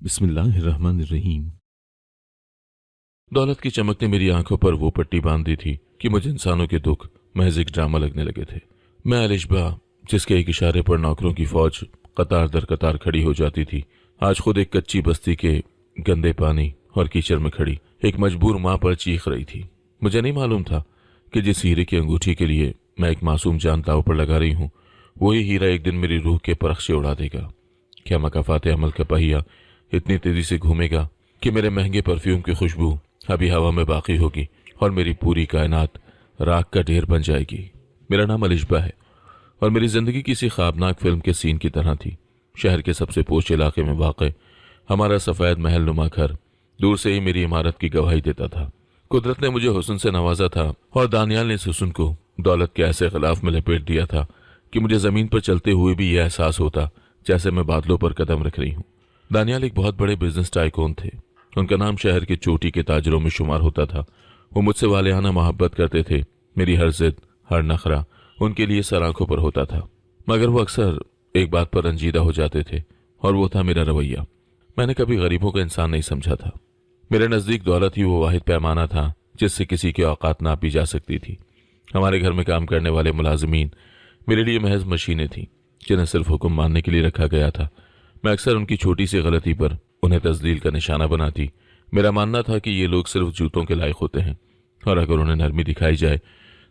बिस्मिल्लाहिर्रहमानिर्रहीम। दौलत की चमक ने मेरी आंखों पर वो पट्टी बांध दी थी कि मुझे इंसानों के दुख महज एक ड्रामा लगने लगे थे। मैं अलिशबा, जिसके एक इशारे पर नौकरों की फौज कतार दर कतार खड़ी हो जाती थी, आज खुद एक कच्ची बस्ती के गंदे पानी और कीचड़ में खड़ी एक मजबूर माँ पर चीख रही थी। मुझे नहीं मालूम था कि जिस हीरे की अंगूठी के लिए मैं एक मासूम जान दाव पर लगा रही हूँ, वही हीरा एक दिन मेरी रूह के परख उड़ा देगा। क्या मकाफात अमल का पहिया इतनी तेजी से घूमेगा कि मेरे महंगे परफ्यूम की खुशबू अभी हवा में बाकी होगी और मेरी पूरी कायनात राख का ढेर बन जाएगी। मेरा नाम अलिशबा है और मेरी जिंदगी किसी ख्वाबनाक फिल्म के सीन की तरह थी। शहर के सबसे पोश इलाके में वाक़ हमारा सफ़ेद महल नुमा घर दूर से ही मेरी इमारत की गवाही देता था। कुदरत ने मुझे हुस्न से नवाजा था और दानियाल ने इस हुस्न को दौलत के ऐसे गिलाफ में लपेट दिया था कि मुझे ज़मीन पर चलते हुए भी यह एहसास होता जैसे मैं बादलों पर कदम रख रही हूँ। दानियाल एक बहुत बड़े बिजनेस टाइकून थे। उनका नाम शहर के चोटी के ताजरों में शुमार होता था। वो मुझसे वालियाना मोहब्बत करते थे। मेरी हर जिद, हर नखरा उनके लिए सर आंखों पर होता था, मगर वो अक्सर एक बात पर रंजीदा हो जाते थे और वो था मेरा रवैया। मैंने कभी गरीबों का इंसान नहीं समझा था। मेरे नज़दीक दौलत ही वो वाहिद पैमाना था जिससे किसी की औकात नापी जा सकती थी। हमारे घर में काम करने वाले मुलाजमीन मेरे लिए महज मशीनें थीं जिन्हें सिर्फ हुक्म मानने के लिए रखा गया था। मैं अक्सर उनकी छोटी सी गलती पर उन्हें तस्दील का निशाना बनाती। मेरा मानना था कि ये लोग सिर्फ जूतों के लायक होते हैं और अगर उन्हें नरमी दिखाई जाए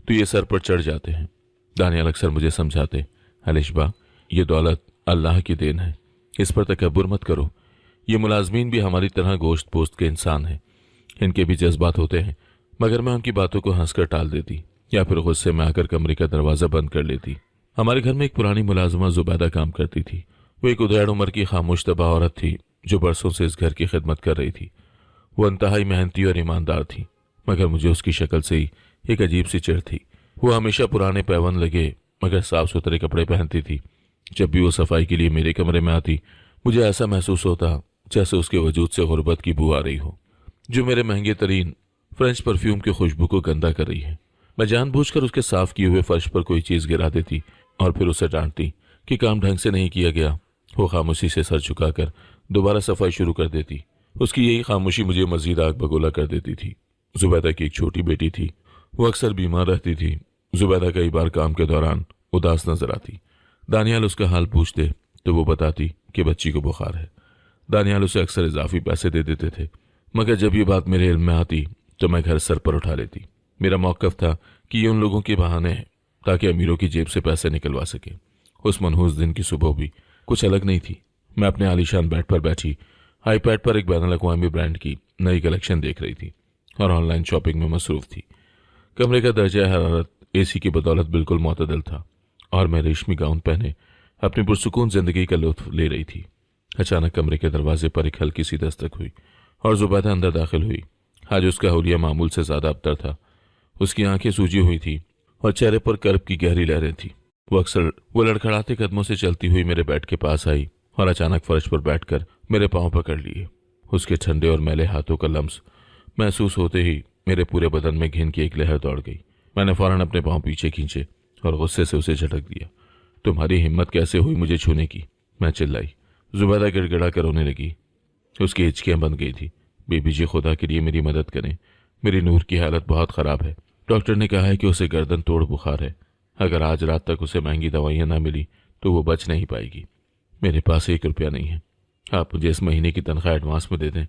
तो ये सर पर चढ़ जाते हैं। दानियाल अक्सर मुझे समझाते, अलिशबा, ये दौलत अल्लाह की देन है, इस पर तकब्बुर मत करो। ये मुलाजमीन भी हमारी तरह गोश्त पोस्त के इंसान हैं, इनके भी जज्बात होते हैं। मगर मैं उनकी बातों को हंसकर टाल देती या फिर गुस्से में आकर कमरे का दरवाज़ा बंद कर लेती। हमारे घर में एक पुरानी मुलाजमा जुबैदा काम करती थी। वो एक उधेड़ उम्र की खामोश तबाह औरत थी जो बरसों से इस घर की खिदमत कर रही थी। वो इंतहाई मेहनती और ईमानदार थी, मगर मुझे उसकी शक्ल से ही एक अजीब सी चिढ़ थी। वो हमेशा पुराने पैवन लगे मगर साफ सुथरे कपड़े पहनती थी। जब भी वो सफाई के लिए मेरे कमरे में आती, मुझे ऐसा महसूस होता जैसे उसके वजूद से गुर्बत की बू आ रही हो, जो मेरे महंगे तरीन फ्रेंच परफ्यूम की खुशबू को गंदा कर रही है। मैं जानबूझकर उसके साफ किए हुए फर्श पर कोई चीज़ गिरा देती और फिर उसे डांटती कि काम ढंग से नहीं किया गया। वो खामोशी से सर झुकाकर दोबारा सफाई शुरू कर देती। उसकी यही खामोशी मुझे मजीद आग बगोला कर देती थी। जुबैदा की एक छोटी बेटी थी। वो अक्सर बीमार रहती थी। जुबैदा कई बार काम के दौरान उदास नजर आती। दानियाल उसका हाल पूछते तो वो बताती कि बच्ची को बुखार है। दानियाल उसे अक्सर इजाफी पैसे दे देते थे, मगर जब ये बात मेरे इल्म में आती तो मैं घर सर पर उठा लेती। मेरा मौक़िफ़ था कि ये उन लोगों के बहाने हैं ताकि अमीरों की जेब से पैसे निकलवा सके। उस मनहूस दिन की सुबह भी कुछ अलग नहीं थी। मैं अपने आलीशान बेड पर बैठी आईपैड पर एक बैनुल-अक़वामी ब्रांड की नई कलेक्शन देख रही थी और ऑनलाइन शॉपिंग में मसरूफ़ थी। कमरे का दर्जा हरारत एसी की बदौलत बिल्कुल मोतदल था और मैं रेशमी गाउन पहने अपनी पुरसुकून जिंदगी का लुत्फ ले रही थी। अचानक कमरे के दरवाजे पर एक हल्की सी दस्तक हुई और जुबैदा अंदर दाखिल हुई। आज उसका हुलिया मामूल से ज़्यादा अबतर था। उसकी आंखें सूजी हुई थी और चेहरे पर कर्ब की गहरी लहरें थीं। वो लड़खड़ाते कदमों से चलती हुई मेरे बेड के पास आई और अचानक फर्श पर बैठकर मेरे पांव पकड़ लिए। उसके ठंडे और मैले हाथों का लम्स महसूस होते ही मेरे पूरे बदन में घिन की एक लहर दौड़ गई। मैंने फौरन अपने पांव पीछे खींचे और गुस्से से उसे झटक दिया। तुम्हारी हिम्मत कैसे हुई मुझे छूने की? मैं चिल्लाई। जुबैदा गिड़गिड़ा कर रोने लगी। उसकी हिचकियां बंद गई थी। बीबी जी, खुदा के लिए मेरी मदद करें। मेरी नूर की हालत बहुत ख़राब है। डॉक्टर ने कहा है कि उसे गर्दन तोड़ बुखार है। अगर आज रात तक उसे महंगी दवाइयाँ ना मिली तो वो बच नहीं पाएगी। मेरे पास 1 रुपया नहीं है। आप मुझे इस महीने की तनख्वाह एडवांस में दे दें।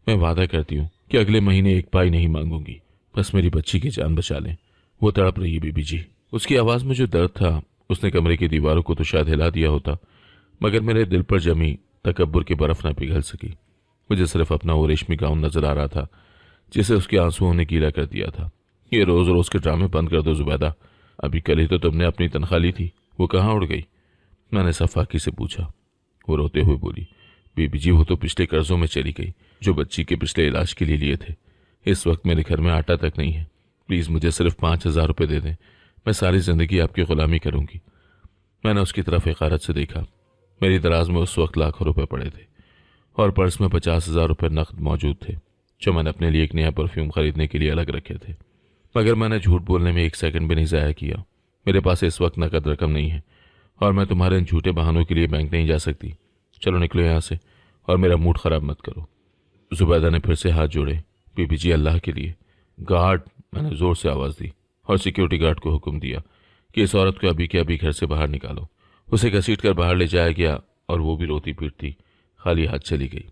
मैं वादा करती हूँ कि अगले महीने 1 पाई नहीं मांगूंगी। बस मेरी बच्ची की जान बचा लें। वो तड़प रही है बीबी जी। उसकी आवाज़ में जो दर्द था उसने कमरे की दीवारों को तो शायद हिला दिया होता, मगर मेरे दिल पर जमी तकब्बुर की बर्फ न पिघल सकी। मुझे सिर्फ अपना वो रेशमी गाउन नजर आ रहा था जिसे उसके आंसुओं ने गीला कर दिया था। ये रोज़ रोज़ के ड्रामे बंद कर दो जुबैदा। अभी कल ही तो तुमने अपनी तनख्वाह ली थी, वो कहाँ उड़ गई? मैंने सफाकी से पूछा। वो रोते हुए बोली, बीबी जी, वो तो पिछले कर्जों में चली गई जो बच्ची के पिछले इलाज के लिए लिए थे। इस वक्त मेरे घर में आटा तक नहीं है। प्लीज़ मुझे सिर्फ 5,000 रुपये दे दें। मैं सारी ज़िंदगी आपकी ग़ुलामी करूँगी। मैंने उसकी तरफ हक़ारत से देखा। मेरी दराज में उस वक्त लाखों रुपए पड़े थे और पर्स में 50,000 रुपये नकद मौजूद थे जो मैंने अपने लिए एक नया परफ्यूम खरीदने के लिए अलग रखे थे। मगर मैंने झूठ बोलने में 1 सेकंड भी नहीं ज़ाया किया। मेरे पास इस वक्त नकद रकम नहीं है और मैं तुम्हारे इन झूठे बहानों के लिए बैंक नहीं जा सकती। चलो निकलो यहाँ से और मेरा मूड ख़राब मत करो। जुबैदा ने फिर से हाथ जोड़े। बीबी जी, अल्लाह के लिए। गार्ड, मैंने ज़ोर से आवाज़ दी और सिक्योरिटी गार्ड को हुक्म दिया कि इस औरत को अभी के अभी घर से बाहर निकालो। उसे घसीट कर बाहर ले जाया गया और वो भी रोती पीटती खाली हाथ चली गई।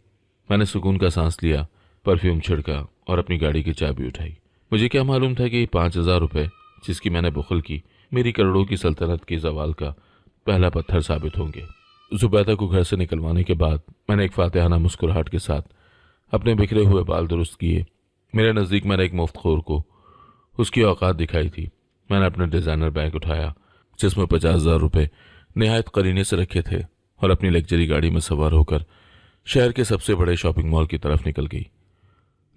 मैंने सुकून का सांस लिया, परफ्यूम छिड़का और अपनी गाड़ी की चाबी उठाई। मुझे क्या मालूम था कि 5,000 रुपये जिसकी मैंने बुखल की मेरी करोड़ों की सल्तनत के जवाल का पहला पत्थर साबित होंगे। जुबैदा को घर से निकलवाने के बाद मैंने एक फातिहाना मुस्कुराहट के साथ अपने बिखरे हुए बाल दुरुस्त किए। मेरे नज़दीक मैंने एक मुफ्तखोर को उसकी औकात दिखाई थी। मैंने अपना डिज़ाइनर बैग उठाया जिसमें 50,000 रुपये निहायत करीने से रखे थे और अपनी लग्जरी गाड़ी में सवार होकर शहर के सबसे बड़े शॉपिंग मॉल की तरफ निकल गई।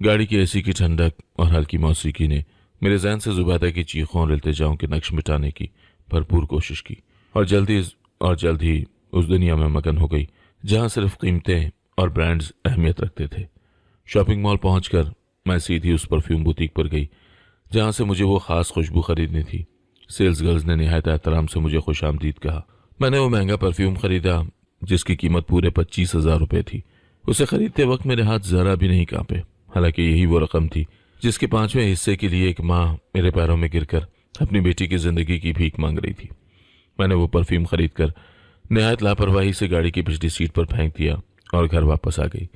गाड़ी की एसी की ठंडक और हल्की मौसीकी ने मेरे जहन से जुबैदा की चीखों और इल्तिजाओं के नक्श मिटाने की भरपूर कोशिश की और जल्द ही उस दुनिया में मगन हो गई जहां सिर्फ कीमतें और ब्रांड्स अहमियत रखते थे। शॉपिंग मॉल पहुंचकर मैं सीधी उस परफ्यूम बुटीक पर गई जहां से मुझे वो खास खुशबू खरीदनी थी। सेल्स गर्ल्स ने निहायत एहतराम से मुझे खुशामदीद कहा। मैंने वो महंगा परफ्यूम खरीदा जिसकी कीमत पूरे 25,000 रुपये थी। उसे खरीदते वक्त मेरे हाथ जरा भी नहीं कांपे। हालांकि यही वो रकम थी जिसके 5वें हिस्से के लिए एक माँ मेरे पैरों में गिरकर अपनी बेटी की जिंदगी की भीख मांग रही थी। मैंने वो परफ्यूम खरीदकर निहायत लापरवाही से गाड़ी की पिछली सीट पर फेंक दिया और घर वापस आ गई।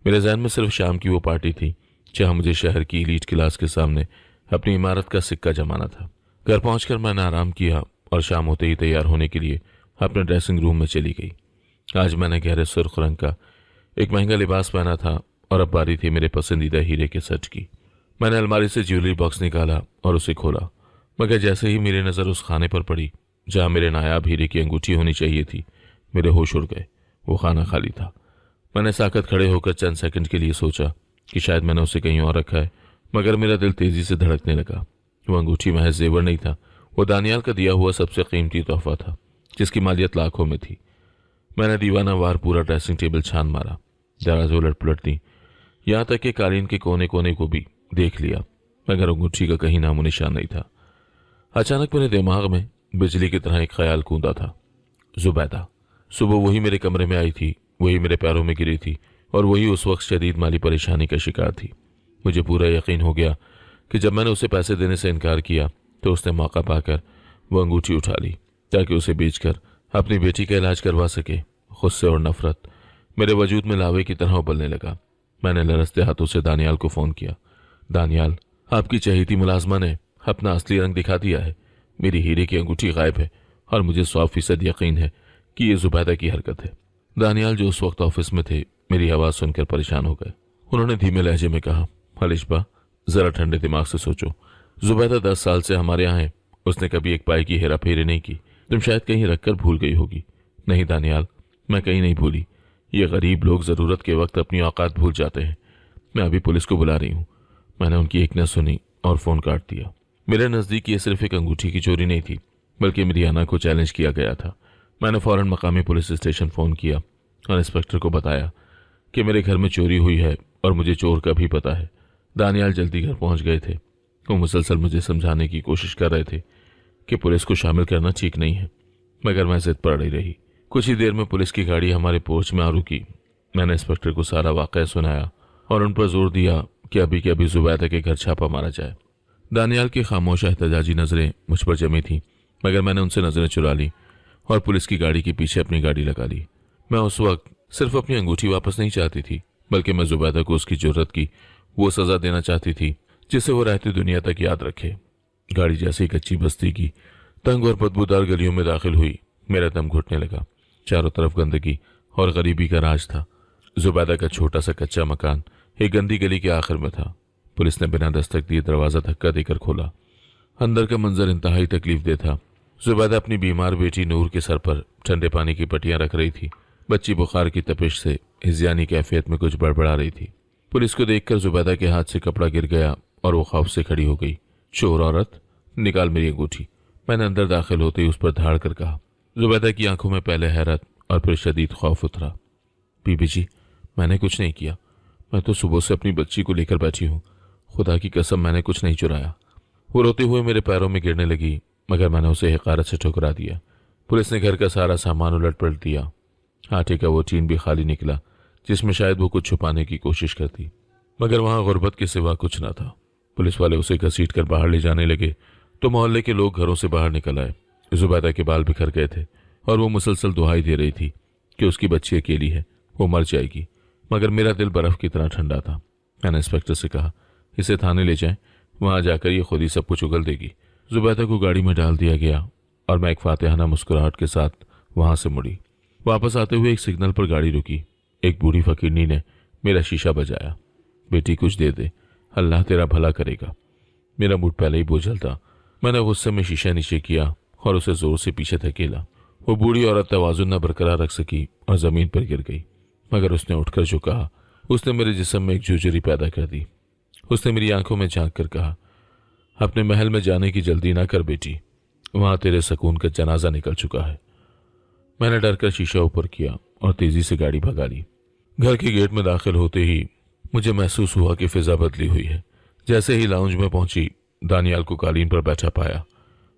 मेरे जहन में सिर्फ शाम की वो पार्टी थी जहां मुझे शहर की एलीट क्लास के सामने अपनी इमारत का सिक्का जमाना था। घर पहुंचकर मैंने आराम किया और शाम होते ही तैयार होने के लिए अपने ड्रेसिंग रूम में चली गई। आज मैंने गहरे सुर्ख रंग का एक महंगा लिबास पहना था और अब बारी थी मेरे पसंदीदा हीरे के सेट की। मैंने अलमारी से ज्वेलरी बॉक्स निकाला और उसे खोला, मगर जैसे ही मेरी नज़र उस खाने पर पड़ी जहां मेरे नायाब हीरे की अंगूठी होनी चाहिए थी, मेरे होश उड़ गए। वो खाना खाली था। मैंने साकत खड़े होकर चंद सेकंड के लिए सोचा कि शायद मैंने उसे कहीं और रखा है, मगर मेरा दिल तेजी से धड़कने लगा। वो अंगूठी महज जेवर नहीं था, वो दानियाल का दिया हुआ सबसे कीमती तोहफा था जिसकी मालियत लाखों में थी। मैंने दीवाना वार पूरा ड्रेसिंग टेबल छान मारा, दराज उलट पलट दी, यहाँ तक कि कालीन के कोने कोने को भी देख लिया, मगर अंगूठी का कहीं नामो निशान नहीं था। अचानक मेरे दिमाग में बिजली की तरह एक ख्याल कूदा था। जुबैदा सुबह वही मेरे कमरे में आई थी, वही मेरे पैरों में गिरी थी और वही उस वक्त शदीद माली परेशानी का शिकार थी। मुझे पूरा यकीन हो गया कि जब मैंने उसे पैसे देने से इनकार किया तो उसने मौका पाकर वो अंगूठी उठा ली ताकि उसे बेचकर अपनी बेटी का इलाज करवा सके। गुस्से और नफरत मेरे वजूद में लावे की तरह उबलने लगा। मैंने लरसते हाथों से दानियाल को फ़ोन किया। दानियाल, आपकी चहेती मुलाजमा ने अपना असली रंग दिखा दिया है। मेरी हीरे की अंगूठी गायब है और मुझे 100% यकीन है कि ये जुबैदा की हरकत है। दानियाल, जो उस वक्त ऑफिस में थे, मेरी आवाज़ सुनकर परेशान हो गए। उन्होंने धीमे लहजे में कहा, अलिशबा, ज़रा ठंडे दिमाग से सोचो। जुबैदा 10 साल से हमारे यहाँ है। उसने कभी एक पाई की हेरा फेरी नहीं की। तुम शायद कहीं रखकर भूल गई होगी। नहीं दानियाल, मैं कहीं नहीं भूली। ये गरीब लोग ज़रूरत के वक्त अपनी औकात भूल जाते हैं। मैं अभी पुलिस को बुला रही हूँ। मैंने उनकी एक न सुनी और फ़ोन काट दिया। मेरे नज़दीक ये सिर्फ एक अंगूठी की चोरी नहीं थी, बल्कि मेरी अना को चैलेंज किया गया था। मैंने फ़ौरन मकामी पुलिस स्टेशन फ़ोन किया और इंस्पेक्टर को बताया कि मेरे घर में चोरी हुई है और मुझे चोर का भी पता है। दानियाल जल्दी घर पहुंच गए थे। वो मुसलसल मुझे समझाने की कोशिश कर रहे थे कि पुलिस को शामिल करना ठीक नहीं है, मगर मैं जिद पर अड़ी रही। कुछ ही देर में पुलिस की गाड़ी हमारे पोर्च में आ रुकी। मैंने इंस्पेक्टर को सारा वाक़या सुनाया और उन पर जोर दिया कि अभी के अभी जुबैदा के घर छापा मारा जाए। दानियाल की खामोश एहतजाजी नज़रें मुझ पर जमी थीं, मगर मैंने उनसे नज़रें चुरा ली और पुलिस की गाड़ी के पीछे अपनी गाड़ी लगा ली। मैं उस वक्त सिर्फ अपनी अंगूठी वापस नहीं चाहती थी, बल्कि मैं जुबैदा को उसकी जुर्रत की वो सज़ा देना चाहती थी जिसे वो रहती दुनिया तक याद रखे। गाड़ी जैसे ही कच्ची बस्ती की तंग और बदबूदार गलियों में दाखिल हुई, मेरा दम घुटने लगा। चारों तरफ गंदगी और गरीबी का राज था। जुबैदा का छोटा सा कच्चा मकान एक गंदी गली के आखिर में था। पुलिस ने बिना दस्तक दिए दरवाज़ा धक्का देकर खोला। अंदर का मंजर इंतहाई तकलीफदेह था। जुबैदा अपनी बीमार बेटी नूर के सर पर ठंडे पानी की पट्टियां रख रही थी। बच्ची बुखार की तपिश से हिज़्यानी कैफियत में कुछ बड़बड़ा रही थी। पुलिस को देखकर जुबैदा के हाथ से कपड़ा गिर गया और वो खौफ से खड़ी हो गई। चोर औरत, निकाल मेरी अंगूठी। मैंने अंदर दाखिल होते ही उस पर धाड़ कर कहा। जुबैदा की आंखों में पहले हैरत और फिर शदीद खौफ उतरा। बीबी जी, मैंने कुछ नहीं किया। मैं तो सुबह से अपनी बच्ची को लेकर बैठी हूँ। खुदा की कसम, मैंने कुछ नहीं चुराया। वो रोते हुए मेरे पैरों में गिरने लगी, मगर मैंने उसे हकारत से ठुकरा दिया। पुलिस ने घर का सारा सामान उलट पलट दिया। आटे का वो टीन भी खाली निकला जिसमें शायद वो कुछ छुपाने की कोशिश करती, मगर वहां गुर्बत के सिवा कुछ न था। पुलिस वाले उसे घसीट कर बाहर ले जाने लगे तो मोहल्ले के लोग घरों से बाहर निकल आए। जुबैदा के बाल बिखर गए थे और वो मुसलसल दुहाई दे रही थी कि उसकी बच्ची अकेली है, वो मर जाएगी। मगर मेरा दिल बर्फ की तरह ठंडा था। मैंने इंस्पेक्टर से कहा, इसे थाने ले जाएं, वहां जाकर ये खुद ही सब कुछ उगल देगी। जुबैदा को गाड़ी में डाल दिया गया और मैं एक फातिहाना मुस्कुराहट के साथ वहां से मुड़ी। वापस आते हुए एक सिग्नल पर गाड़ी रुकी। एक बूढ़ी फकीरनी ने मेरा शीशा बजाया। बेटी कुछ दे दे, अल्लाह तेरा भला करेगा। मेरा मूड पहले ही बोझल था। मैंने गुस्से में शीशा नीचे किया और उसे जोर से पीछे धकेला। वो बूढ़ी औरत तवाजुन न बरकरार रख सकी और जमीन पर गिर गई, मगर उसने उठकर जो कहा उसने मेरे जिस्म में एक झुरझुरी पैदा कर दी। उसने मेरी आंखों में झांक कर कहा, अपने महल में जाने की जल्दी ना कर बेटी, वहां तेरे सुकून का जनाजा निकल चुका है। मैंने डर कर शीशा ऊपर किया और तेजी से गाड़ी भगा ली। घर के गेट में दाखिल होते ही मुझे महसूस हुआ कि फिजा बदली हुई है। जैसे ही लाउंज में पहुंची, दानियाल को कालीन पर बैठा पाया।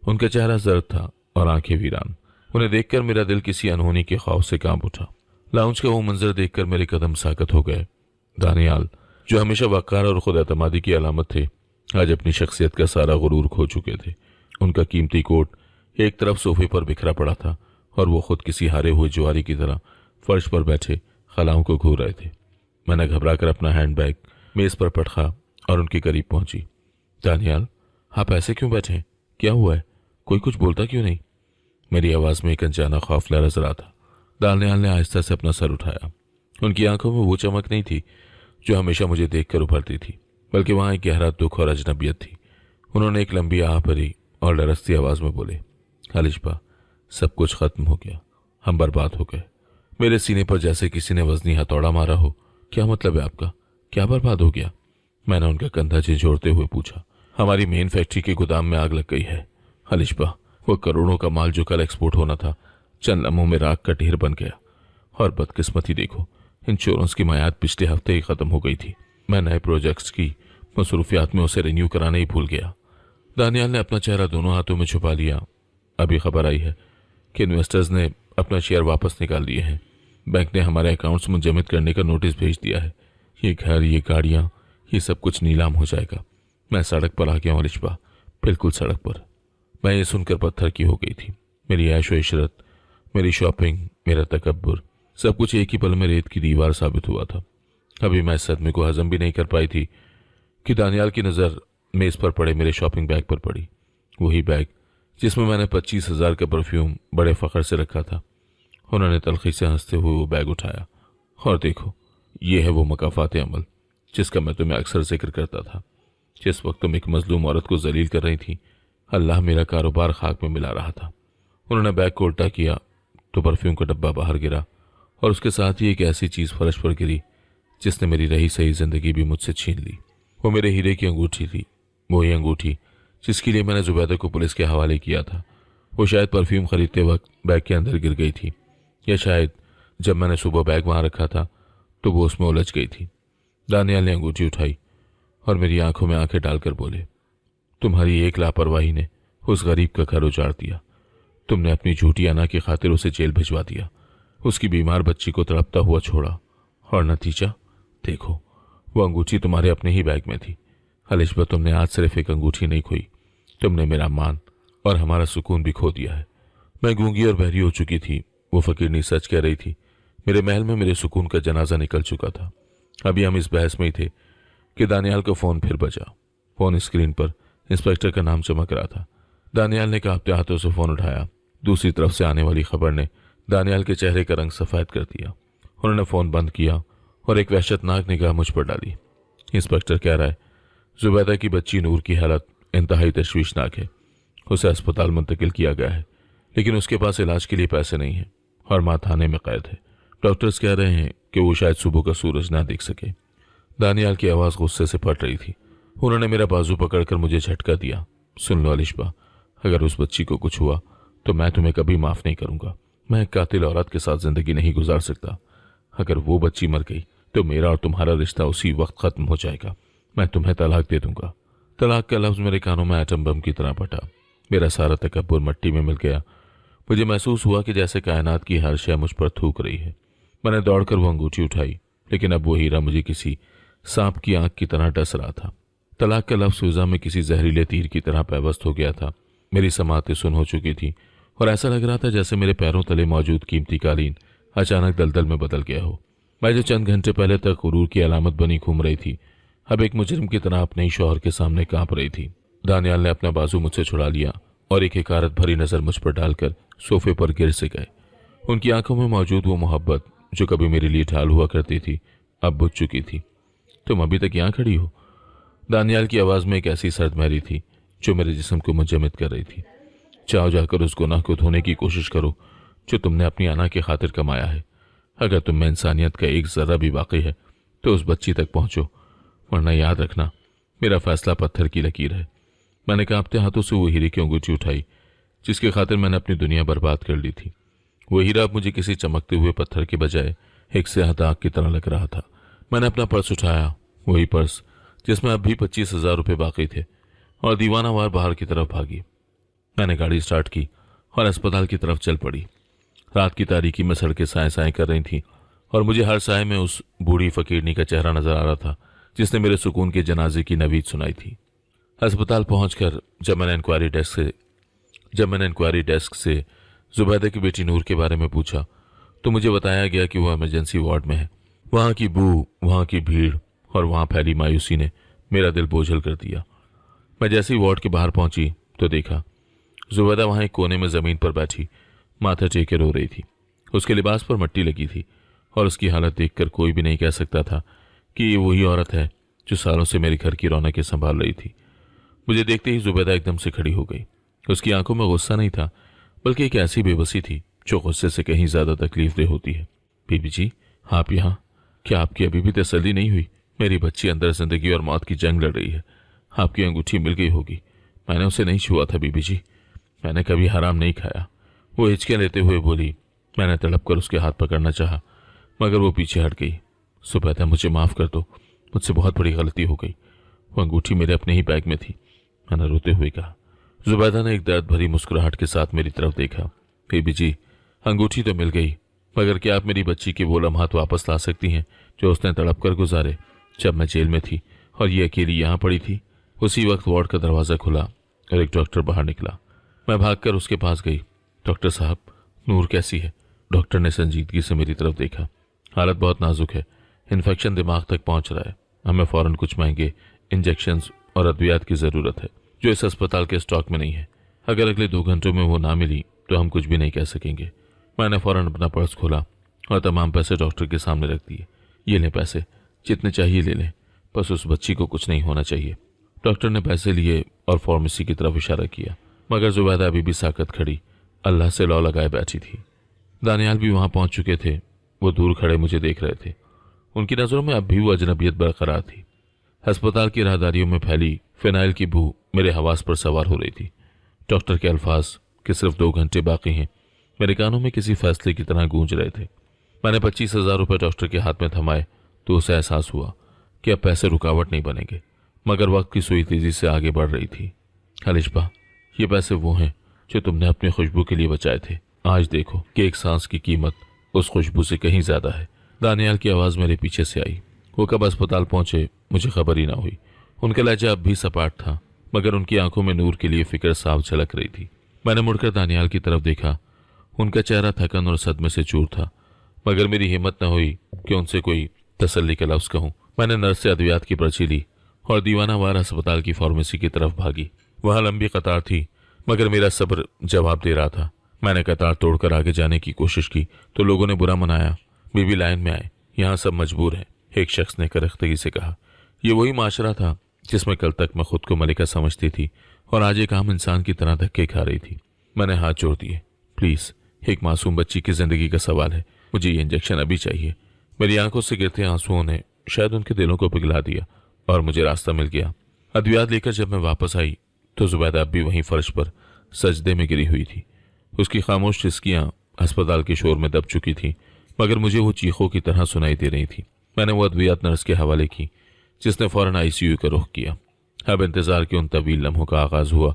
उनका चेहरा जर्द था और आंखें वीरान। उन्हें देखकर मेरा दिल किसी अनहोनी के खौफ से कांप उठा। लाउंज का वो मंजर देखकर मेरे कदम साकत हो गए। दानियाल, जो हमेशा वक़ार और खुद एतमादी की अलामत थे, आज अपनी शख्सियत का सारा गुरूर खो चुके थे। उनका कीमती कोट एक तरफ सोफे पर बिखरा पड़ा था और वो खुद किसी हारे हुए जुआरी की तरह फर्श पर बैठे खलाओं को घूर रहे थे। मैंने घबराकर अपना हैंडबैग मेज पर पटका और उनके करीब पहुंची। दानियाल, आप ऐसे क्यों बैठे हैं? क्या हुआ है? कोई कुछ बोलता क्यों नहीं? मेरी आवाज में एक अनजाना खौफ लहरा रहा था। दानियाल ने आहिस्ता से अपना सर उठाया। उनकी आंखों में वो चमक नहीं थी जो हमेशा मुझे देखकर उभरती थी, बल्कि वहां एक गहरा दुख और अजनबियत थी। उन्होंने एक लंबी आह भरी और लरसती आवाज में बोले, हालिशबा, सब कुछ खत्म हो गया, हम बर्बाद हो गए। मेरे सीने पर जैसे किसी ने वजनी हथौड़ा मारा हो। क्या मतलब है आपका? क्या बर्बाद हो गया? मैंने उनका कंधा झिझोड़ते हुए पूछा। हमारी मेन फैक्ट्री के गोदाम में आग लग गई है हालिशबा। वो करोड़ों का माल जो कल एक्सपोर्ट होना था, चंद लम्हों में राख का ढेर बन गया। और बदकिस्मती देखो, इंश्योरेंस की मियाद पिछले हफ्ते ही खत्म हो गई थी। मैं नए प्रोजेक्ट्स की मसरूफियात में उसे रिन्यू कराने ही भूल गया। दानियाल ने अपना चेहरा दोनों हाथों में छुपा लिया। अभी खबर आई है कि इन्वेस्टर्स ने अपना शेयर वापस निकाल लिए हैं। बैंक ने हमारे अकाउंट्स मुंजमद करने का नोटिस भेज दिया है। ये घर, ये गाड़ियां, ये सब कुछ नीलाम हो जाएगा। मैं सड़क पर आ गया हूं हालिशबा, बिल्कुल सड़क पर। मैं ये सुनकर पत्थर की हो गई थी। मेरी ऐशो इशरत, मेरी शॉपिंग, मेरा तकब्बुर, सब कुछ एक ही पल में रेत की दीवार साबित हुआ था। अभी मैं इस सदमे को हजम भी नहीं कर पाई थी कि दानियाल की नज़र मेज पर पड़े मेरे शॉपिंग बैग पर पड़ी। वही बैग जिसमें मैंने 25,000 का परफ्यूम बड़े फख्र से रखा था। उन्होंने तलखी से हंसते हुए वो बैग उठाया। और देखो, ये है वो मकाफात अमल जिसका मैं तुम्हें अक्सर जिक्र करता था। जिस वक्त तुम एक मजलूम औरत को जलील कर रही थी, अल्लाह मेरा कारोबार खाक में मिला रहा था। उन्होंने बैग को उल्टा किया तो परफ्यूम का डब्बा बाहर गिरा और उसके साथ ही एक ऐसी चीज़ फर्श पर गिरी जिसने मेरी रही सही जिंदगी भी मुझसे छीन ली। वो मेरे हीरे की अंगूठी थी, वही अंगूठी जिसके लिए मैंने जुबैदा को पुलिस के हवाले किया था। वो शायद परफ्यूम खरीदते वक्त बैग के अंदर गिर गई थी, या शायद जब मैंने सुबह बैग वहां रखा था तो वो उसमें उलझ गई थी। दानियाल ने अंगूठी उठाई और मेरी आंखों में आंखें डालकर बोले, तुम्हारी एक लापरवाही ने उस गरीब का घर उजाड़ दिया। तुमने अपनी झूठी अना की खातिर उसे जेल भिजवा दिया, उसकी बीमार बच्ची को तड़पता हुआ छोड़ा, और नतीजा देखो, वो अंगूठी तुम्हारे अपने ही बैग में थी। हालिशबा, तुमने आज सिर्फ एक अंगूठी नहीं खोई, तुमने मेरा मान और हमारा सुकून भी खो दिया है। मैं गूंगी और बहरी हो चुकी थी। वो फकीरनी सच कह रही थी। मेरे महल में मेरे सुकून का जनाजा निकल चुका था। अभी हम इस बहस में ही थे कि दानियाल का फोन फिर बजा। फोन स्क्रीन पर इंस्पेक्टर का नाम चमक रहा था। दानियाल ने कांपते हाथों से फोन उठाया। दूसरी तरफ से आने वाली खबर ने दानियाल के चेहरे का रंग सफेद कर दिया। उन्होंने फोन बंद किया और एक वहशतनाक निगाह मुझ पर डाली। इंस्पेक्टर कह रहा है, जुबैदा की बच्ची नूर की हालत इंतहाई तशवीशनाक है। उसे अस्पताल मुंतकिल किया गया है, लेकिन उसके पास इलाज के लिए पैसे नहीं हैं और मां थाने में कैद है। डॉक्टर्स कह रहे हैं कि वो शायद सुबह का सूरज ना देख सके। दानियाल की आवाज़ गुस्से से फट रही थी। उन्होंने मेरा बाजू पकड़कर मुझे झटका दिया। सुन लो हालिशबा, अगर उस बच्ची को कुछ हुआ तो मैं तुम्हें कभी माफ़ नहीं करूंगा। मैं एक कातिल औरत के साथ जिंदगी नहीं गुजार सकता। अगर वो बच्ची मर गई तो मेरा और तुम्हारा रिश्ता उसी वक्त खत्म हो जाएगा। मैं तुम्हें तलाक दे दूंगा। तलाक का लफ्ज़ मेरे कानों में एटम बम की तरह फटा। मेरा सारा तकब्बुर मिट्टी में मिल गया। मुझे महसूस हुआ कि जैसे कायनात की हर शय मुझ पर थूक रही है। मैंने दौड़कर वो अंगूठी उठाई लेकिन अब वो हीरा मुझे किसी सांप की आंख की तरह डस रहा था। तलाक का लफ्ज़ फिजा में किसी जहरीले तीर की तरह पैवस्त हो गया था। मेरी समातें सुन हो चुकी थी और ऐसा लग रहा था जैसे मेरे पैरों तले मौजूद कीमती कालीन अचानक दलदल में बदल गया हो। मैं जो चंद घंटे पहले तक गुरूर की अलामत बनी घूम रही थी, अब एक मुजरिम की तरह अपने ही शौहर के सामने कांप रही थी। दानियाल ने अपना बाजू मुझसे छुड़ा लिया और एक हकारत भरी नजर मुझ पर डालकर सोफे पर गिर से गए। उनकी आंखों में मौजूद वो मोहब्बत जो कभी मेरे लिए ढाल हुआ करती थी, अब बुझ चुकी थी। तुम अभी तक यहाँ खड़ी हो? दानियाल की आवाज़ में एक ऐसी सर्द महरी थी जो मेरे जिस्म को मुंजमद कर रही थी। जाओ जाकर उस गुनाह को धोने की कोशिश करो जो तुमने अपनी अना की खातिर कमाया है। अगर तुम में इंसानियत का एक जर्रा भी बाकी है तो उस बच्ची तक पहुंचो, वरना याद रखना मेरा फैसला पत्थर की लकीर है। मैंने कांपते हाथों से वो हीरे की अंगूठी उठाई जिसकी खातिर मैंने अपनी दुनिया बर्बाद कर ली थी। वो हीरा अब मुझे किसी चमकते हुए पत्थर के बजाय एक स्याह दाग की तरह लग रहा था। मैंने अपना पर्स उठाया, वही पर्स जिसमें अब भी 25,000 रुपये बाकी थे, और दीवानावार बाहर की तरफ भागी। मैंने गाड़ी स्टार्ट की और अस्पताल की तरफ चल पड़ी। रात की तारीकी में सड़कें साएं साएं कर रही थीं और मुझे हर साए में उस बूढ़ी फकीरनी का चेहरा नजर आ रहा था जिसने मेरे सुकून के जनाजे की नवीद सुनाई थी। अस्पताल पहुंचकर जब मैंने इंक्वायरी डेस्क से जुबैदा की बेटी नूर के बारे में पूछा तो मुझे बताया गया कि वह इमरजेंसी वार्ड में है। वहां की बू, वहां की भीड़ और वहां फैली मायूसी ने मेरा दिल बोझल कर दिया। मैं जैसे ही वार्ड के बाहर पहुंची तो देखा जुबैदा वहां एक कोने में जमीन पर बैठी माथा टेके रो रही थी। उसके लिबास पर मट्टी लगी थी और उसकी हालत देखकर कोई भी नहीं कह सकता था कि ये वही औरत है जो सालों से मेरे घर की रौनकें संभाल रही थी। मुझे देखते ही जुबैदा एकदम से खड़ी हो गई। उसकी आंखों में गुस्सा नहीं था, बल्कि एक ऐसी बेबसी थी जो गुस्से से कहीं ज्यादा तकलीफदेह होती है। बीबी जी, आप यहाँ? क्या आपकी अभी भी तसल्ली नहीं हुई? मेरी बच्ची अंदर जिंदगी और मौत की जंग लड़ रही है। आपकी अंगूठी मिल गई होगी। मैंने उसे नहीं छुआ था बीबी जी, मैंने कभी हराम नहीं खाया। वो हिचके लेते हुए बोली। मैंने तड़प कर उसके हाथ पकड़ना चाहा मगर वो पीछे हट गई। जुबैदा, मुझे माफ कर दो, मुझसे बहुत बड़ी गलती हो गई। वो अंगूठी मेरे अपने ही बैग में थी, मैंने रोते हुए कहा। जुबैदा ने एक दर्द भरी मुस्कुराहट के साथ मेरी तरफ देखा। बीबी जी, अंगूठी तो मिल गई, मगर क्या आप मेरी बच्ची के वो लम्हात वापस ला सकती हैं जो उसने तड़प कर गुजारे जब मैं जेल में थी और ये अकेली यहाँ पड़ी थी? उसी वक्त वार्ड का दरवाज़ा खुला और एक डॉक्टर बाहर निकला। मैं भागकर उसके पास गई। डॉक्टर साहब, नूर कैसी है? डॉक्टर ने संजीदगी से मेरी तरफ देखा। हालत बहुत नाजुक है, इन्फेक्शन दिमाग तक पहुंच रहा है। हमें फौरन कुछ महंगे इंजेक्शंस और अद्वियात की ज़रूरत है जो इस अस्पताल के स्टॉक में नहीं है। अगर अगले 2 घंटों में वो ना मिली तो हम कुछ भी नहीं कह सकेंगे। मैंने फौरन अपना पर्स खोला और तमाम पैसे डॉक्टर के सामने रख दिए। ये लें पैसे, जितने चाहिए ले लें, बस उस बच्ची को कुछ नहीं होना चाहिए। डॉक्टर ने पैसे लिए और फार्मेसी की तरफ इशारा किया, मगर जुबैदा अभी भी साकत खड़ी अल्लाह से लौ लगाए बैठी थी। दानियाल भी वहां पहुंच चुके थे। वो दूर खड़े मुझे देख रहे थे। उनकी नज़रों में अब भी वो अजनबियत बरकरार थी। अस्पताल की राहदारियों में फैली फिनाइल की बू मेरे हवास पर सवार हो रही थी। डॉक्टर के अल्फाज कि सिर्फ 2 घंटे बाकी हैं मेरे कानों में किसी फैसले की तरह गूंज रहे थे। मैंने 25,000 रुपये डॉक्टर के हाथ में थमाए तो उसे एहसास हुआ कि अब पैसे रुकावट नहीं बनेंगे, मगर वक्त की सुई तेजी से आगे बढ़ रही थी। अलिशबा, ये पैसे वो हैं जो तुमने अपनी खुशबू के लिए बचाए थे। आज देखो कि एक सांस की कीमत उस खुशबू से कहीं ज्यादा है। दानियाल की आवाज़ मेरे पीछे से आई। वो कब अस्पताल पहुंचे मुझे खबर ही ना हुई। उनका लहजा अब भी सपाट था, मगर उनकी आंखों में नूर के लिए फिक्र साफ झलक रही थी। मैंने मुड़कर दानियाल की तरफ देखा। उनका चेहरा थकन और सदमे से चूर था, मगर मेरी हिम्मत न हुई कि उनसे कोई तसल्ली का लफ्ज़ कहूँ। मैंने नर्स से अद्वियात की पर्ची ली और दीवानावार अस्पताल की फार्मेसी की तरफ भागी। वहां लंबी कतार थी, मगर मेरा सब्र जवाब दे रहा था। मैंने कतार तोड़कर आगे जाने की कोशिश की तो लोगों ने बुरा मनाया। बीबी, लाइन में आए, यहाँ सब मजबूर हैं, एक शख्स ने करख्तगी से कहा। यह वही माशरा था जिसमें कल तक मैं खुद को मलिका समझती थी और आज एक आम इंसान की तरह धक्के खा रही थी। मैंने हाथ जोड़ दिए। प्लीज, एक मासूम बच्ची की जिंदगी का सवाल है, मुझे ये इंजेक्शन अभी चाहिए। मेरी आंखों से गिरते आंसुओं ने शायद उनके दिलों को पिघला दिया और मुझे रास्ता मिल गया। अद्वियात लेकर जब मैं वापस आई तो जुबैदा अब भी वहीं फर्श पर सजदे में गिरी हुई थी। उसकी खामोश चिस्कियां अस्पताल के शोर में दब चुकी थी, मगर मुझे वो चीखों की तरह सुनाई दे रही थी। मैंने वो अद्वियात नर्स के हवाले की जिसने फौरन आईसीयू का रुख किया। अब इंतजार के उन तवील लम्हों का आगाज हुआ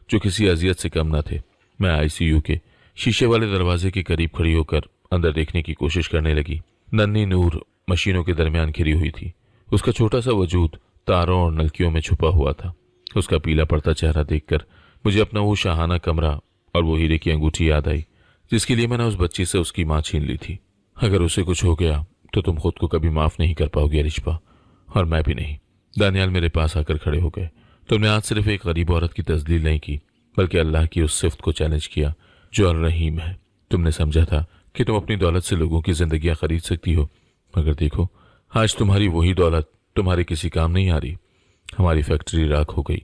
जो किसी अजियत से कम न थे। मैं आईसीयू के शीशे वाले दरवाजे के करीब खड़ी होकर अंदर देखने की कोशिश करने लगी। नन्ही नूर मशीनों के दरमियान घिरी हुई थी। उसका छोटा सा वजूद तारों और नलकियों में छुपा हुआ था। उसका पीला पड़ता चेहरा देखकर मुझे अपना वो शाहाना कमरा और वो हीरे की अंगूठी याद आई जिसके लिए मैंने उस बच्ची से उसकी माँ छीन ली थी। अगर उसे कुछ हो गया तो तुम खुद को कभी माफ नहीं कर पाओगी अलिशबा, और मैं भी नहीं। दानियाल मेरे पास आकर खड़े हो गए। तुमने आज सिर्फ एक गरीब औरत की तजलील नहीं की बल्कि अल्लाह की उस सिफ्त को चैलेंज किया जो अर्रहीम है। तुमने समझा था कि तुम अपनी दौलत से लोगों की जिंदगियां खरीद सकती हो, मगर देखो आज तुम्हारी वही दौलत तुम्हारे किसी काम नहीं आ रही। हमारी फैक्ट्री राख हो गई,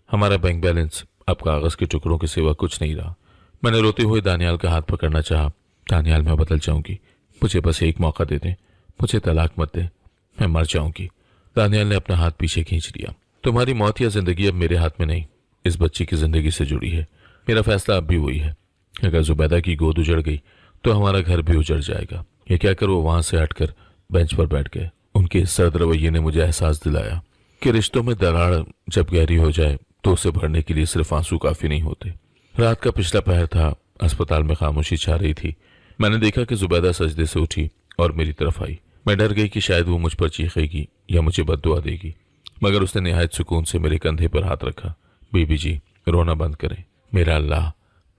हमारा बैंक बैलेंस अब कागज के टुकड़ों के सिवा कुछ नहीं रहा। मैंने रोते हुए दानियाल का हाथ पकड़ना चाहा। दानियाल, मैं बदल जाऊंगी, मुझे बस एक मौका दे दें, मुझे तलाक मत दे, मैं मर जाऊंगी। दानियाल ने अपना हाथ पीछे खींच लिया। तुम्हारी मौत या जिंदगी अब मेरे हाथ में नहीं, इस बच्ची की जिंदगी से जुड़ी है। मेरा फैसला अब भी वही है। अगर जुबैदा की गोद उजड़ गई तो हमारा घर भी उजड़ जाएगा। ये कहकर वो वहां से हटकर बेंच पर बैठ गए। उनके इस सर्द रवैये ने मुझे एहसास दिलाया कि रिश्तों में दरार जब गहरी हो जाए तो उसे भरने के लिए सिर्फ आंसू काफी नहीं होते। रात का पिछला पहर था। अस्पताल में खामोशी छा रही थी। मैंने देखा कि जुबैदा सजदे से उठी और मेरी तरफ आई। मैं डर गई कि शायद वो मुझ पर चीखेगी या मुझे बद्दुआ देगी, मगर उसने निहायत सुकून से मेरे कंधे पर हाथ रखा। बीबी जी, रोना बंद करें, मेरा अल्लाह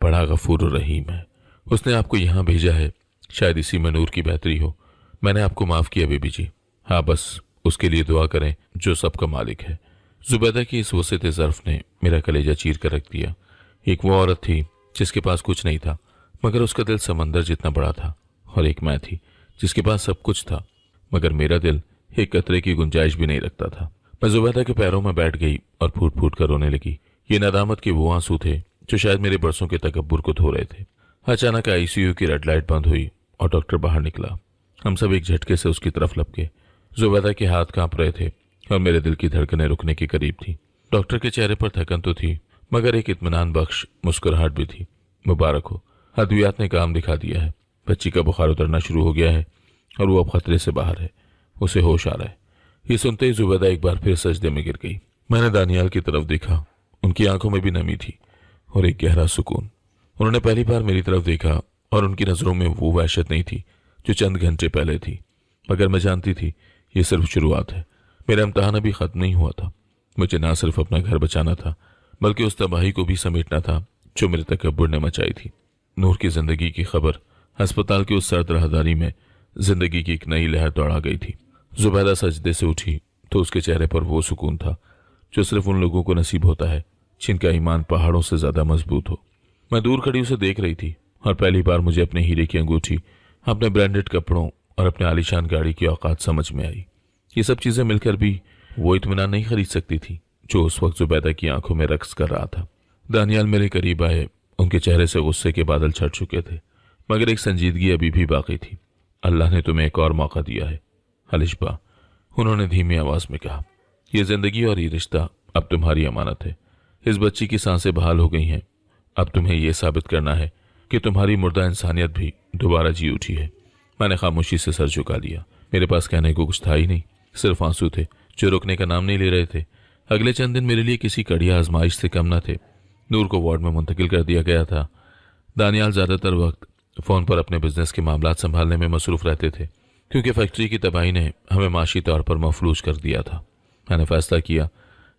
बड़ा गफूर रहीम है। उसने आपको यहाँ भेजा है, शायद इसी में नूर की बेहतरी हो। मैंने आपको माफ किया बीबी जी। हाँ, बस उसके लिए दुआ करें जो सबका मालिक है। जुबैदा की इस वसत ज़र्फ ने मेरा कलेजा चीर कर रख दिया। एक वो औरत थी जिसके पास कुछ नहीं था मगर उसका दिल समंदर जितना बड़ा था, और एक मैं थी जिसके पास सब कुछ था मगर मेरा दिल एक कतरे की गुंजाइश भी नहीं रखता था। मैं जुबैदा के पैरों में बैठ गई और फूट फूट कर रोने लगी। ये नदामत के वो आंसू थे जो शायद मेरे बरसों के तकब्बुर को धो रहे थे। अचानक आईसीयू की रेड लाइट बंद हुई और डॉक्टर बाहर निकला। हम सब एक झटके से उसकी तरफ लपके। जुबैदा के हाथ कांप रहे थे और मेरे दिल की धड़कनें रुकने के करीब थी। डॉक्टर के चेहरे पर थकन तो थी मगर एक इत्मीनान बख्श मुस्कुराहट भी थी। मुबारक हो, अद्वियात ने काम दिखा दिया है। बच्ची का बुखार उतरना शुरू हो गया है और वो अब खतरे से बाहर है। उसे होश आ रहा है। ये सुनते ही जुबैदा एक बार फिर सजदे में गिर गई। मैंने दानियाल की तरफ देखा। उनकी आंखों में भी नमी थी और एक गहरा सुकून। उन्होंने पहली बार मेरी तरफ देखा और उनकी नजरों में वो वहशत नहीं थी जो चंद घंटे पहले थी, मगर मैं जानती थी ये सिर्फ शुरुआत है। मेरा इम्तहान अभी खत्म नहीं हुआ था। मुझे ना सिर्फ अपना घर बचाना था बल्कि उस तबाही को भी समेटना था जो मेरे तकब्बुर ने मचाई थी। नूर की जिंदगी की खबर अस्पताल की उस सर्द राहदारी में जिंदगी की एक नई लहर दौड़ा गई थी। जुबैदा सजदे से उठी तो उसके चेहरे पर वो सुकून था जो सिर्फ उन लोगों को नसीब होता है जिनका ईमान पहाड़ों से ज्यादा मजबूत हो। मैं दूर खड़ी उसे देख रही थी और पहली बार मुझे अपने हीरे की अंगूठी, अपने ब्रांडेड कपड़ों और अपने आलीशान गाड़ी की औकात समझ में आई। ये सब चीजें मिलकर भी वो इत्मीनान नहीं खरीद सकती थी जो उस वक्त जुबैदा की आंखों में रक्स कर रहा था। दानियाल मेरे करीब आए। उनके चेहरे से गुस्से के बादल छट चुके थे मगर एक संजीदगी अभी भी बाकी थी। अल्लाह ने तुम्हें एक और मौका दिया है अलिशबा, उन्होंने धीमी आवाज में कहा। यह जिंदगी और ये रिश्ता अब तुम्हारी अमानत है। इस बच्ची की सांसें बहाल हो गई हैं। अब तुम्हें यह साबित करना है कि तुम्हारी मुर्दा इंसानियत भी दोबारा जी उठी है। मैंने खामोशी से सर झुका लिया। मेरे पास कहने को कुछ था ही नहीं, सिर्फ आंसू थे जो रुकने का नाम नहीं ले रहे थे। अगले चंद दिन मेरे लिए किसी कड़ी आजमाइश से कम न थे। नूर को वार्ड में मुंतकिल कर दिया गया था। दानियाल ज्यादातर वक्त फोन पर अपने बिजनेस के मामलात संभालने में मसरूफ रहते थे क्योंकि फैक्ट्री की तबाही ने हमें माशी तौर पर मफलूज कर दिया था। मैंने फैसला किया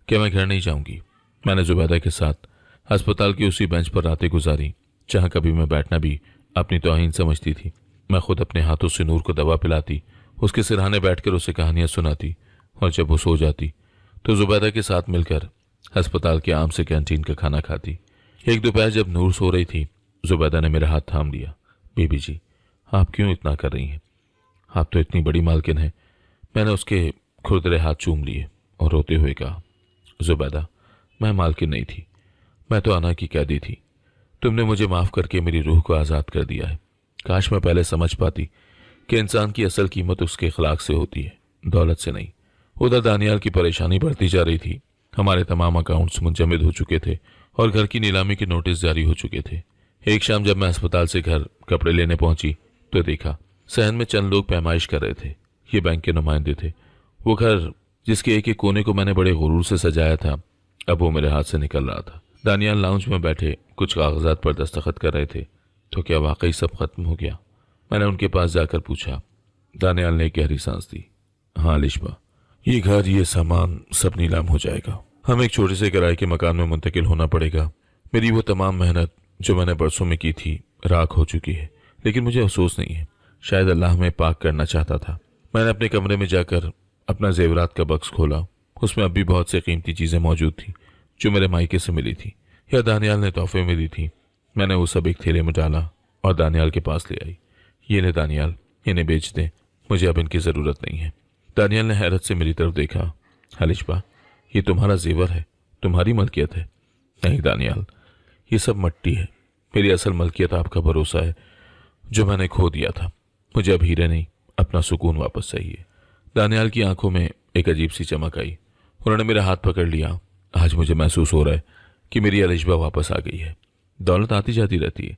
कि मैं घर नहीं जाऊंगी। मैंने जुबैदा के साथ अस्पताल की उसी बेंच पर रातें गुजारी जहां कभी मैं बैठना भी अपनी तौहीन समझती थी। मैं खुद अपने हाथों से नूर को दवा पिलाती, उसके सिरहाने बैठकर उसे कहानियां सुनाती और जब वो सो जाती तो जुबैदा के साथ मिलकर अस्पताल के आम से कैंटीन का खाना खाती। एक दोपहर जब नूर सो रही थी, जुबैदा ने मेरा हाथ थाम लिया। बीबी जी, आप क्यों इतना कर रही हैं? आप तो इतनी बड़ी मालकिन हैं। मैंने उसके खुरदरे हाथ चूम लिए और रोते हुए कहा, जुबैदा, मैं मालकिन नहीं थी, मैं तो अना की कैदी थी। तुमने मुझे माफ करके मेरी रूह को आज़ाद कर दिया है। काश मैं पहले समझ पाती कि इंसान की असल कीमत उसके अखलाक से होती है, दौलत से नहीं। उधर दानियाल की परेशानी बढ़ती जा रही थी। हमारे तमाम अकाउंट्स मुंजमद हो चुके थे और घर की नीलामी के नोटिस जारी हो चुके थे। एक शाम जब मैं अस्पताल से घर कपड़े लेने पहुंची तो देखा सहन में चंद लोग पैमाइश कर रहे थे। ये बैंक के नुमाइंदे थे। वो घर जिसके एक एक कोने को मैंने बड़े गुरूर से सजाया था, अब वो मेरे हाथ से निकल रहा था। दानियाल लाउंज में बैठे कुछ कागजात पर दस्तखत कर रहे थे। तो क्या वाकई सब खत्म हो गया? मैंने उनके पास जाकर पूछा। दानियाल ने गहरी सांस दी। हाँ अलिशबा, ये घर, ये सामान सब नीलाम हो जाएगा। हम एक छोटे से किराए के मकान में मुंतकिल होना पड़ेगा। मेरी वो तमाम मेहनत जो मैंने बरसों में की थी राख हो चुकी है, लेकिन मुझे अफसोस नहीं है। शायद अल्लाह हमें पाक करना चाहता था। मैंने अपने कमरे में जाकर अपना जेवरात का बक्स खोला। उसमें अब भी बहुत से कीमती चीज़ें मौजूद थी जो मेरे मायके से मिली थी या दानियाल ने तोहफे में दी थी। मैंने वो सब एक थैले में डाला और दानियाल के पास ले आई। ये ले दानियाल, इन्हें बेच दे, मुझे अब इनकी ज़रूरत नहीं है। दानियाल ने हैरत से मेरी तरफ देखा। अलिशबा, ये तुम्हारा जेवर है, तुम्हारी मलकियत है। नहीं दानियाल, ये सब मट्टी है। मेरी असल मलकियत आपका भरोसा है जो मैंने खो दिया था। मुझे अब हीरे नहीं, अपना सुकून वापस चाहिए। दानियाल की आंखों में एक अजीब सी चमक आई। उन्होंने मेरा हाथ पकड़ लिया। आज मुझे महसूस हो रहा है कि मेरी अलिशबा वापस आ गई है। दौलत आती जाती रहती है,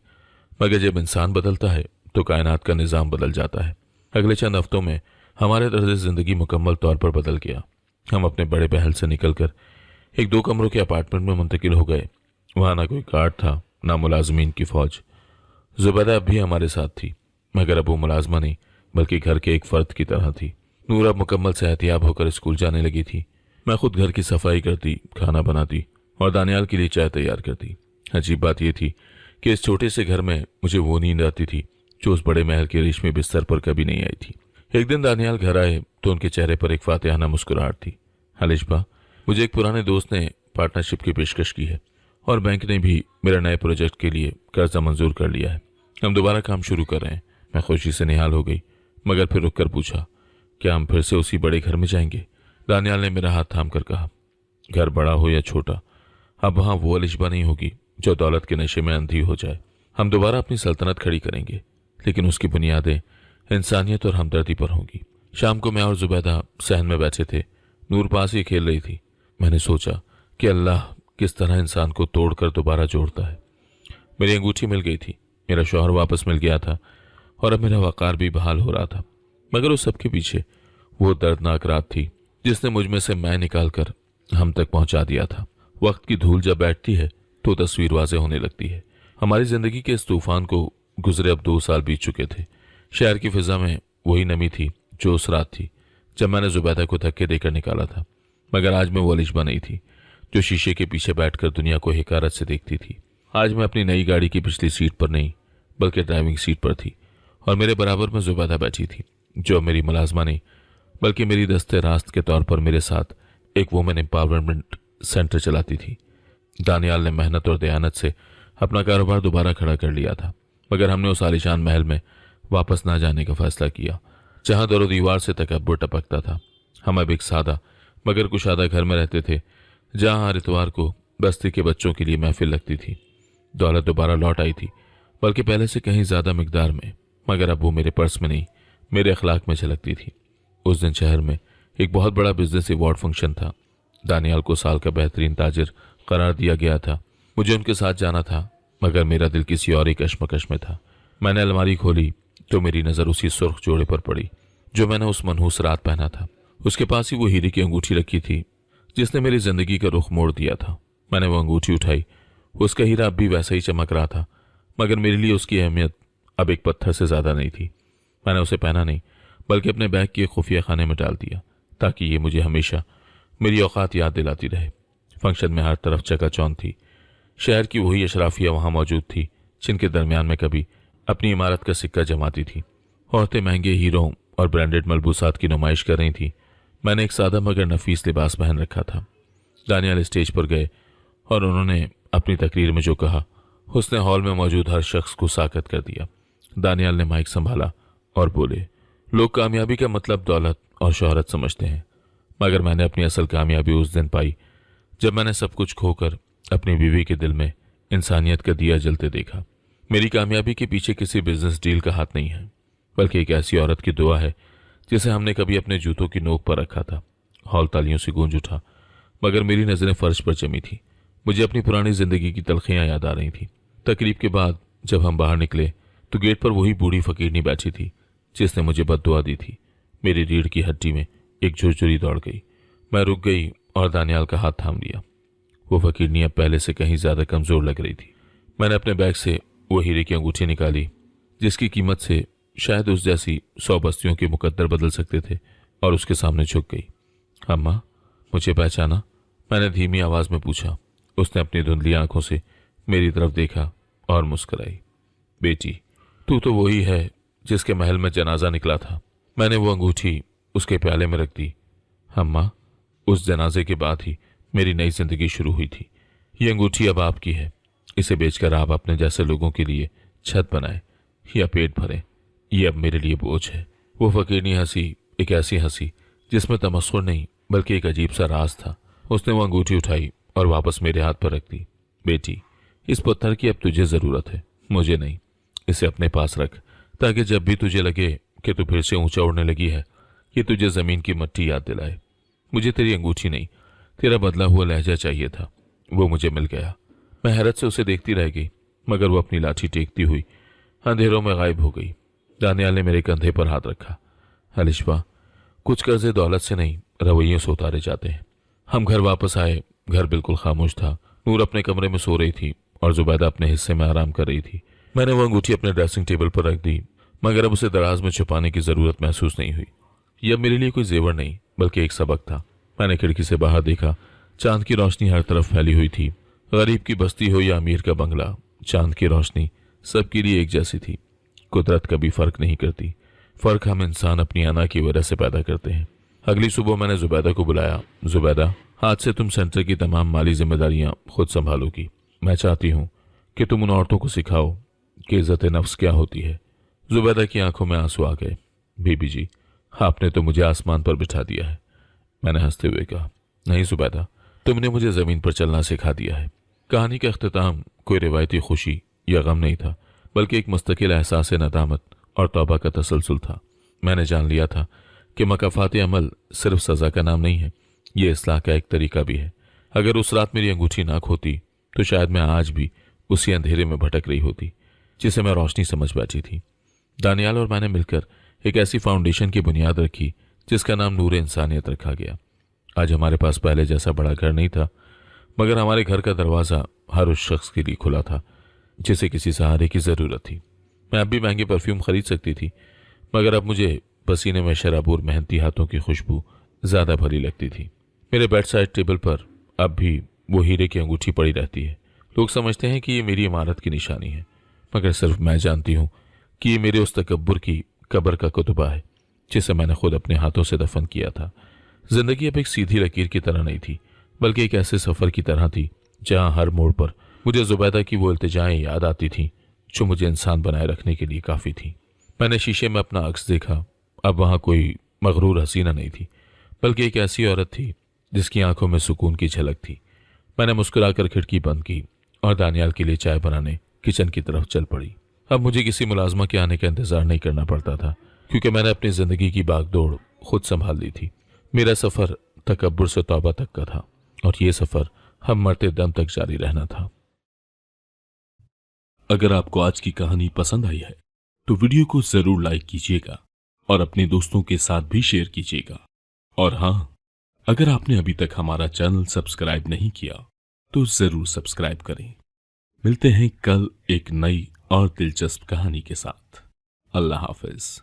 मगर जब इंसान बदलता है तो कायनात का निज़ाम बदल जाता है। अगले चंद हफ्तों में हमारे तर्ज ज़िंदगी मुकम्मल तौर पर बदल गया। हम अपने बड़े महल से निकलकर एक 2 कमरों के अपार्टमेंट में मुंतकिल हो गए। वहाँ ना कोई गार्ड था, ना मुलाजमीन की फौज। जुबैदा अब भी हमारे साथ थी, मगर अब वो मुलाजमा नहीं बल्कि घर के एक फ़र्द की तरह थी। नूर अब मुकम्मल सेहतियाब होकर स्कूल जाने लगी थी। मैं खुद घर की सफाई करती, खाना बनाती और दानियाल के लिए चाय तैयार करती। अजीब बात यह थी कि इस छोटे से घर में मुझे वो नींद आती थी जो उस बड़े महल के रेशमी बिस्तर पर कभी नहीं आई थी। एक दिन दानियाल घर आए तो उनके चेहरे पर एक फातिहाना मुस्कुराहट थी। अलिशबा, मुझे एक पुराने दोस्त ने पार्टनरशिप की पेशकश की है और बैंक ने भी मेरा नए प्रोजेक्ट के लिए कर्जा मंजूर कर लिया है। हम दोबारा काम शुरू कर रहे हैं। मैं खुशी से निहाल हो गई, मगर फिर रुक कर पूछा, क्या हम फिर से उसी बड़े घर में जाएंगे? दानियाल ने मेरा हाथ थाम कर कहा, घर बड़ा हो या छोटा, अब वहाँ वो अलिशबा नहीं होगी जो दौलत के नशे में अंधी हो जाए। हम दोबारा अपनी सल्तनत खड़ी करेंगे, लेकिन उसकी बुनियादें इंसानियत और हमदर्दी पर होंगी। शाम को मैं और जुबैदा सहन में बैठे थे। नूर पास ही खेल रही थी। मैंने सोचा कि अल्लाह किस तरह इंसान को तोड़कर दोबारा जोड़ता है। मेरी अंगूठी मिल गई थी, मेरा शौहर वापस मिल गया था और अब मेरा वक़ार भी बहाल हो रहा था। मगर उस सबके पीछे वो दर्दनाक रात थी जिसने मुझ में से मैं निकाल कर हम तक पहुंचा दिया था। वक्त की धूल जब बैठती है तो तस्वीर वाज़े होने लगती है। हमारी ज़िंदगी के इस तूफान को गुजरे अब 2 साल बीत चुके थे। शहर की फिजा में वही नमी थी जो उस रात थी जब मैंने जुबैदा को धक्के देकर निकाला था। मगर आज मैं वो अलिशबा नहीं थी जो शीशे के पीछे बैठकर दुनिया को हिकारत से देखती थी। आज मैं अपनी नई गाड़ी की पिछली सीट पर नहीं बल्कि ड्राइविंग सीट पर थी और मेरे बराबर में जुबैदा बैठी थी जो मेरी मुलाजमा नहीं बल्कि मेरी दस्ते रास्त के तौर पर मेरे साथ एक वुमेन एम्पावरमेंट सेंटर चलाती थी। दानियाल ने मेहनत और दयानत से अपना कारोबार दोबारा खड़ा कर लिया था, मगर हमने उस आलीशान महल में वापस ना जाने का फैसला किया जहां दरो दीवार से तकब्बुर टपकता था। हम अब एक सादा मगर कुशादा घर में रहते थे जहां हर इतवार को बस्ती के बच्चों के लिए महफिल लगती थी। दौलत दोबारा लौट आई थी, बल्कि पहले से कहीं ज्यादा मिकदार में, मगर अब वो मेरे पर्स में नहीं मेरे अखलाक में झलकती थी। उस दिन शहर में एक बहुत बड़ा बिजनेस अवार्ड फंक्शन था। दानियाल को साल का बेहतरीन ताजिर करार दिया गया था। मुझे उनके साथ जाना था, मगर मेरा दिल किसी और ही कश्मकश में था। मैंने अलमारी खोली तो मेरी नज़र उसी सुर्ख जोड़े पर पड़ी जो मैंने उस मनहूस रात पहना था। उसके पास ही वो हीरे की अंगूठी रखी थी जिसने मेरी जिंदगी का रुख मोड़ दिया था। मैंने वो अंगूठी उठाई। उसका हीरा अब भी वैसा ही चमक रहा था, मगर मेरे लिए उसकी अहमियत अब एक पत्थर से ज्यादा नहीं थी। मैंने उसे पहना नहीं बल्कि अपने बैग के खुफिया खाने में डाल दिया ताकि ये मुझे हमेशा मेरी औकात याद दिलाती रहे। फंक्शन में हर तरफ चकाचौंध थी। शहर की वही अशराफिया वहां मौजूद थी जिनके दरमियान में कभी अपनी इमारत का सिक्का जमाती थी। औरतें महंगे हीरों और ब्रांडेड मलबूसात की नुमाइश कर रही थी। मैंने एक सादा मगर नफीस लिबास पहन रखा था। दानियाल स्टेज पर गए और उन्होंने अपनी तकरीर में जो कहा उसने हॉल में मौजूद हर शख्स को साकत कर दिया। दानियाल ने माइक संभाला और बोले, लोग कामयाबी का मतलब दौलत और शोहरत समझते हैं, मगर मैंने अपनी असल कामयाबी उस दिन पाई जब मैंने सब कुछ खोकर अपनी बीवी के दिल में इंसानियत का दिया जलते देखा। मेरी कामयाबी के पीछे किसी बिजनेस डील का हाथ नहीं है, बल्कि एक ऐसी औरत की दुआ है जिसे हमने कभी अपने जूतों की नोक पर रखा था। हॉल तालियों से गूंज उठा, मगर मेरी नजरें फर्श पर जमी थी। मुझे अपनी पुरानी जिंदगी की तलखियां याद आ रही थी। तकरीब के बाद जब हम बाहर निकले तो गेट पर वही बूढ़ी फकीरनी बैठी थी जिसने मुझे बद्दुआ दी थी। मेरी रीढ़ की हड्डी में एक झुरझुरी दौड़ गई। मैं रुक गई और दानियाल का हाथ थाम लिया। वो फकीरनी अब पहले से कहीं ज्यादा कमजोर लग रही थी। मैंने अपने बैग से वो हीरे की अंगूठी निकाली जिसकी कीमत से शायद उस जैसी 100 बस्तियों के मुकद्दर बदल सकते थे, और उसके सामने झुक गई। अम्मा, मुझे पहचाना? मैंने धीमी आवाज में पूछा। उसने अपनी धुंधली आंखों से मेरी तरफ देखा और मुस्कुराई। बेटी, तू तो वही है जिसके महल में जनाजा निकला था। मैंने वो अंगूठी उसके प्याले में रख दी। अम्मा, उस जनाजे के बाद ही मेरी नई जिंदगी शुरू हुई थी। ये अंगूठी अब आपकी है। इसे बेचकर आप अपने जैसे लोगों के लिए छत बनाए या पेट भरें। ये अब मेरे लिए बोझ है। वो फकीरनी हंसी, एक ऐसी हंसी जिसमें तमस्खुर नहीं बल्कि एक अजीब सा राज था। उसने वो अंगूठी उठाई और वापस मेरे हाथ पर रख दी। बेटी, इस पत्थर की अब तुझे जरूरत है, मुझे नहीं। इसे अपने पास रख, ताकि जब भी तुझे लगे कि तू फिर से ऊंचा उड़ने लगी है, ये तुझे जमीन की मट्टी याद दिलाए। मुझे तेरी अंगूठी नहीं, तेरा बदला हुआ लहजा चाहिए था। वो मुझे मिल गया। मैं हैरत से उसे देखती रह गई, मगर वो अपनी लाठी टेकती हुई अंधेरों में गायब हो गई। दानियाल ने मेरे कंधे पर हाथ रखा। अलिशबा, कुछ कर्जे दौलत से नहीं, रवैयों से उतारे जाते हैं। हम घर वापस आए। घर बिल्कुल खामोश था। नूर अपने कमरे में सो रही थी और जुबैदा अपने हिस्से में आराम कर रही थी। मैंने वो अंगूठी अपने ड्रेसिंग टेबल पर रख दी, मगर अब उसे दराज में छुपाने की जरूरत महसूस नहीं हुई। यह मेरे लिए कोई जेवर नहीं बल्कि एक सबक था। मैंने खिड़की से बाहर देखा। चांद की रोशनी हर तरफ फैली हुई थी। गरीब की बस्ती हो या अमीर का बंगला, चांद की रोशनी सबके लिए एक जैसी थी। कुदरत कभी फर्क नहीं करती। फर्क हम इंसान अपनी अना की वजह से पैदा करते हैं। अगली सुबह मैंने जुबैदा को बुलाया। जुबैदा, आज से तुम सेंटर की तमाम माली जिम्मेदारियां खुद संभालोगी। मैं चाहती हूं कि तुम उन औरतों को सिखाओ कि इज्जत नफ्स क्या होती है। जुबैदा की आंखों में आंसू आ गए। बीबी जी, आपने तो मुझे आसमान पर बिठा दिया है। मैंने हंसते हुए कहा, नहीं जुबैदा, तुमने मुझे जमीन पर चलना सिखा दिया है। कहानी का अख्तिताम कोई रिवायती खुशी या गम नहीं था, बल्कि एक मुस्तकिल एहसास नदामत और तौबा का तसलसल था। मैंने जान लिया था कि मकाफात अमल सिर्फ सजा का नाम नहीं है, ये इस्लाह का एक तरीका भी है। अगर उस रात मेरी अंगूठी ना खोती तो शायद मैं आज भी उसी अंधेरे में भटक रही होती जिसे मैं रोशनी समझ बैठी थी। दानियाल और मैंने मिलकर एक ऐसी फाउंडेशन की बुनियाद रखी जिसका नाम नूर इंसानियत रखा गया। आज हमारे पास पहले जैसा बड़ा घर नहीं था, मगर हमारे घर का दरवाज़ा हर उस शख्स के लिए खुला था जिसे किसी सहारे की ज़रूरत थी। मैं अब भी महंगे परफ्यूम खरीद सकती थी, मगर अब मुझे पसीने में शराबूर मेहनती हाथों की खुशबू ज़्यादा भली लगती थी। मेरे बेड साइड टेबल पर अब भी वो हीरे की अंगूठी पड़ी रहती है। लोग समझते हैं कि ये मेरी इमारत की निशानी है, मगर सिर्फ मैं जानती हूँ कि ये मेरे उस तकब्बुर की कब्र का कुतुबा है जिसे मैंने खुद अपने हाथों से दफन किया था। जिंदगी अब एक सीधी लकीर की तरह नहीं थी, बल्कि एक ऐसे सफ़र की तरह थी जहाँ हर मोड़ पर मुझे जुबैदा की वो इल्तिजाएं याद आती थीं जो मुझे इंसान बनाए रखने के लिए काफ़ी थी। मैंने शीशे में अपना अक्स देखा। अब वहाँ कोई मगरूर हसीना नहीं थी, बल्कि एक ऐसी औरत थी जिसकी आंखों में सुकून की झलक थी। मैंने मुस्कुराकर खिड़की बंद की और दानियाल के लिए चाय बनाने किचन की तरफ चल पड़ी। अब मुझे किसी मुलाजमा के आने का इंतजार नहीं करना पड़ता था, क्योंकि मैंने अपनी जिंदगी की बागदौड़ खुद संभाल ली थी। मेरा सफर तकब्बुर से तौबा तक का था, और ये सफर हम मरते दम तक जारी रहना था। अगर आपको आज की कहानी पसंद आई है तो वीडियो को जरूर लाइक कीजिएगा और अपने दोस्तों के साथ भी शेयर कीजिएगा। और हाँ, अगर आपने अभी तक हमारा चैनल सब्सक्राइब नहीं किया तो जरूर सब्सक्राइब करें। मिलते हैं कल एक नई और दिलचस्प कहानी के साथ। अल्लाह हाफिज।